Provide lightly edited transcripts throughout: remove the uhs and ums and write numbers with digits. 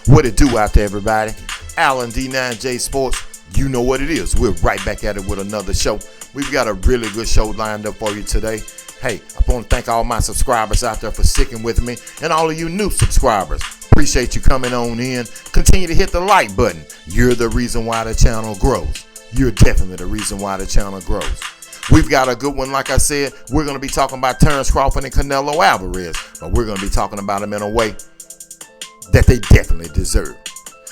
What it do out there, everybody? Allen D9J Sports. You know what it is. We're right back at it with another show. We've got a really good show lined up for you today. Hey, I want to thank all my subscribers out there for sticking with me, and all of you new subscribers. Appreciate you coming on in. Continue to hit the like button. You're the reason why the channel grows. You're definitely the reason why the channel grows. We've got a good one, like I said. We're going to be talking about Terence Crawford and Canelo Alverez, but we're going to be talking about them in a way that they definitely deserve.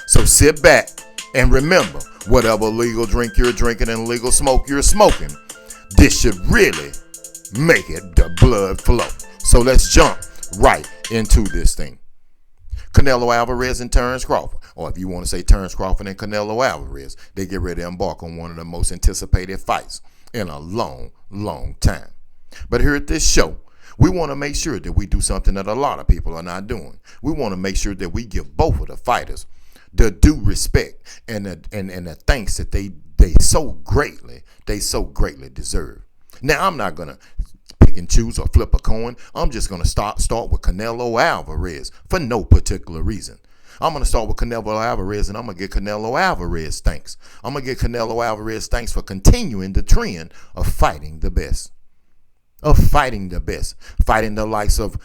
So sit back and remember, whatever legal drink you're drinking and legal smoke you're smoking, this should really make it the blood flow. So let's jump right into this thing. Canelo Alverez and Terence Crawford, or if you want to say Terence Crawford and Canelo Alverez, they get ready to embark on one of the most anticipated fights in a long, long time. But here at this show, we want to make sure that we do something that a lot of people are not doing. We want to make sure that we give both of the fighters the due respect and the thanks that they so greatly deserve. Now, I'm not gonna pick and choose or flip a coin. I'm just gonna start with Canelo Alverez for no particular reason. I'm going to start with Canelo Alverez, and I'm going to give Canelo Alverez thanks. I'm going to give Canelo Alverez thanks for continuing the trend of fighting the best. Fighting the likes of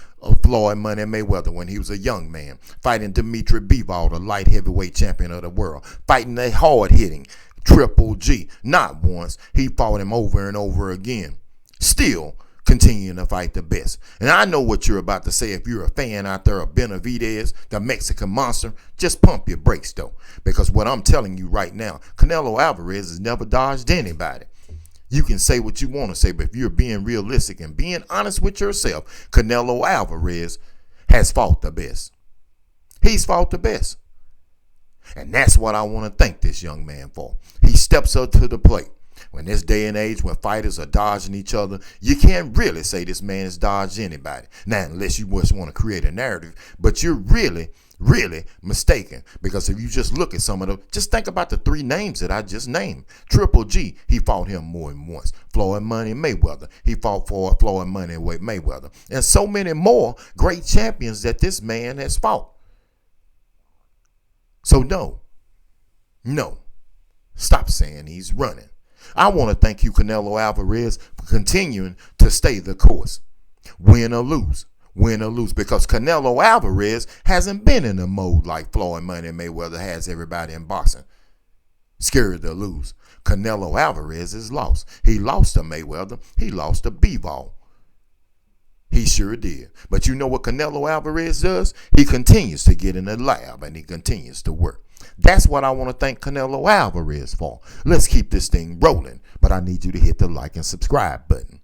Floyd Money Mayweather when he was a young man, fighting Dimitri Bivol, the light heavyweight champion of the world, fighting the hard-hitting Triple G. Not once, he fought him over and over again. Still continuing to fight the best. And I know what you're about to say. If you're a fan out there of Benavidez, the Mexican monster, just pump your brakes though. Because what I'm telling you right now, Canelo Alvarez has never dodged anybody. You can say what you want to say, but if you're being realistic and being honest with yourself, Canelo Alvarez has fought the best. He's fought the best. And that's what I want to thank this young man for. He steps up to the plate. When this day and age when fighters are dodging each other, you can't really say this man has dodged anybody. Now, unless you just want to create a narrative, but you're really mistaken. Because if you just look at some of them, just think about the three names that I just named. Triple G, he fought him more than once. Floyd Money Mayweather, he fought for Floyd Money Mayweather. And so many more great champions that this man has fought. So no, stop saying he's running. I want to thank you, Canelo Alvarez, for continuing to stay the course. Win or lose, because Canelo Alvarez hasn't been in a mode like Floyd Money Mayweather has everybody in boxing. Scared to lose. Canelo Alvarez is lost. He lost to Mayweather. He lost to Bivol. He sure did. But you know what Canelo Alvarez does? He continues to get in the lab and he continues to work. That's what I want to thank Canelo Alvarez for. Let's keep this thing rolling. But I need you to hit the like and subscribe button.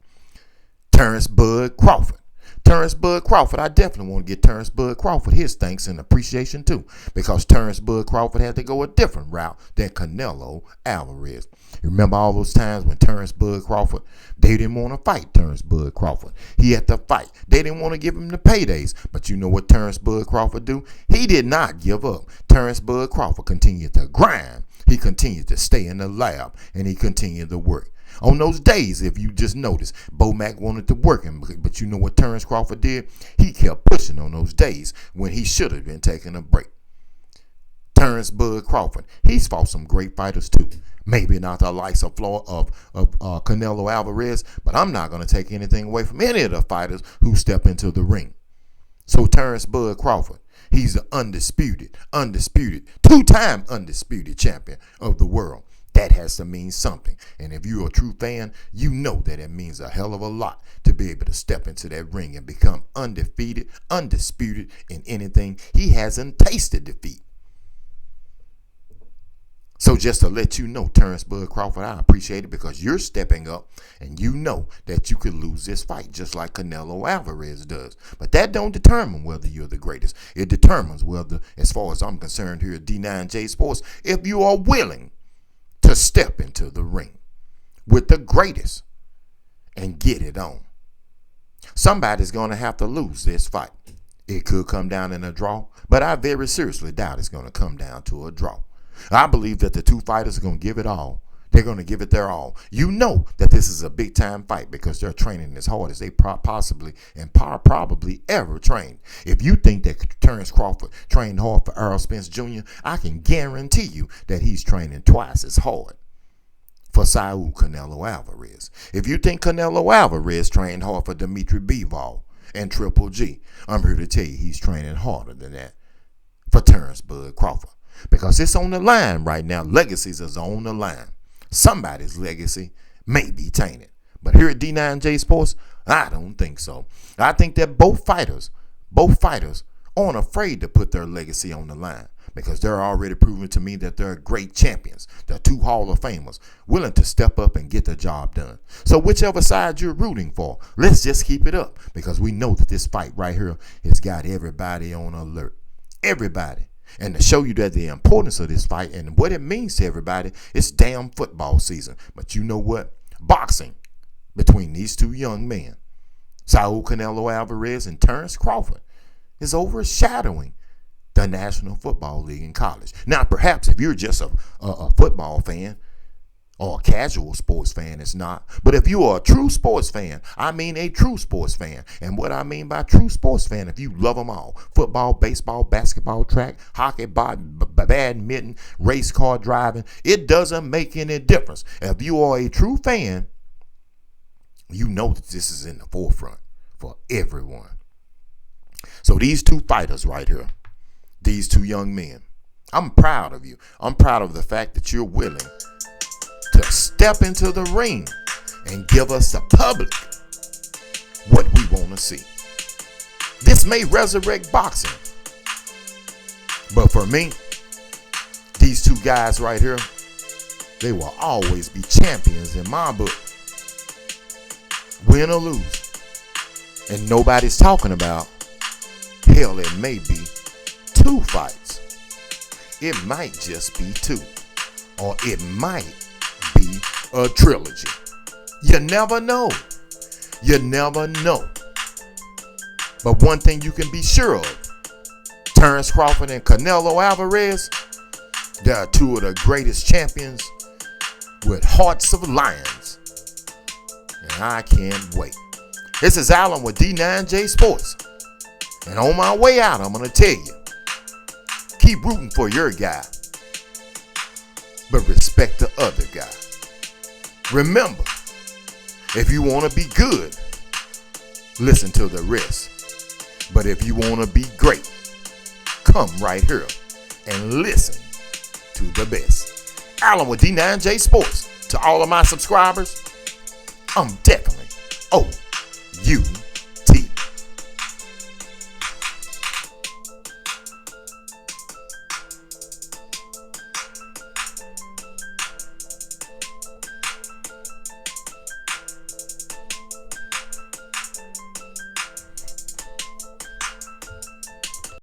Terence Bud Crawford. I definitely want to give Terence Bud Crawford his thanks and appreciation too. Because Terence Bud Crawford had to go a different route than Canelo Alvarez. You remember all those times when Terence Bud Crawford, they didn't want to fight Terence Bud Crawford. He had to fight. They didn't want to give him the paydays. But you know what Terence Bud Crawford do? He did not give up. Terence Bud Crawford continued to grind. He continued to stay in the lab and he continued to work. On those days, if you just notice, Bo Mack wanted to work him, but you know what Terence Crawford did? He kept pushing on those days when he should have been taking a break. Terence Bud Crawford, he's fought some great fighters too. Maybe not the likes of Canelo Alvarez, but I'm not going to take anything away from any of the fighters who step into the ring. So Terence Bud Crawford, he's the undisputed, two-time undisputed champion of the world. That has to mean something. And if you're a true fan, you know that it means a hell of a lot to be able to step into that ring and become undefeated, undisputed in anything. He hasn't tasted defeat. So just to let you know, Terence Bud Crawford, I appreciate it because you're stepping up and you know that you could lose this fight just like Canelo Alvarez does. But that don't determine whether you're the greatest. It determines whether, as far as I'm concerned here at D9J Sports, if you are willing to step into the ring with the greatest and get it on. Somebody's going to have to lose this fight. It could come down in a draw, but I very seriously doubt it's going to come down to a draw. I believe that the two fighters are going to give it all. They're going to give it their all. You know that this is a big time fight because they're training as hard as they possibly and probably ever trained. If you think that Terence Crawford trained hard for Errol Spence Jr., I can guarantee you that he's training twice as hard for Saul Canelo Alverez. If you think Canelo Alverez trained hard for Dimitri Bivol and Triple G, I'm here to tell you he's training harder than that for Terence Bud Crawford. Because it's on the line right now. Legacies is on the line. Somebody's legacy may be tainted. But here at D9J Sports, I don't think so. I think that both fighters aren't afraid to put their legacy on the line because they're already proving to me that they're great champions. They're two Hall of Famers willing to step up and get the job done. So whichever side you're rooting for, let's just keep it up because we know that this fight right here has got everybody on alert. Everybody. And to show you that the importance of this fight and what it means to everybody, it's damn football season. But you know what? Boxing between these two young men, Saul Canelo Alverez and Terence Crawford, is overshadowing the National Football League in college. Now, perhaps if you're just a football fan or a casual sports fan, it's not. But if you are a true sports fan, I mean a true sports fan. And what I mean by true sports fan, if you love them all, football, baseball, basketball, track, hockey, badminton, race car driving, it doesn't make any difference. If you are a true fan, you know that this is in the forefront for everyone. So these two fighters right here, these two young men, I'm proud of you. I'm proud of the fact that you're willing to step into the ring and give us the public what we want to see. This may resurrect boxing, but for me, these two guys right here, they will always be champions in my book, win or lose. And nobody's talking about, hell, it may be 2 fights. It might just be 2, or it might be a trilogy. You never know. You never know. But one thing you can be sure of, Terence Crawford and Canelo Alverez, they are 2 of the greatest champions with hearts of lions. And I can't wait. This is Alan with D9J Sports. And on my way out, I'm going to tell you, keep rooting for your guy, but respect the other guy. Remember, if you want to be good, listen to the rest. But if you want to be great, come right here and listen to the best. Alan with D9J Sports. To all of my subscribers, I'm definitely you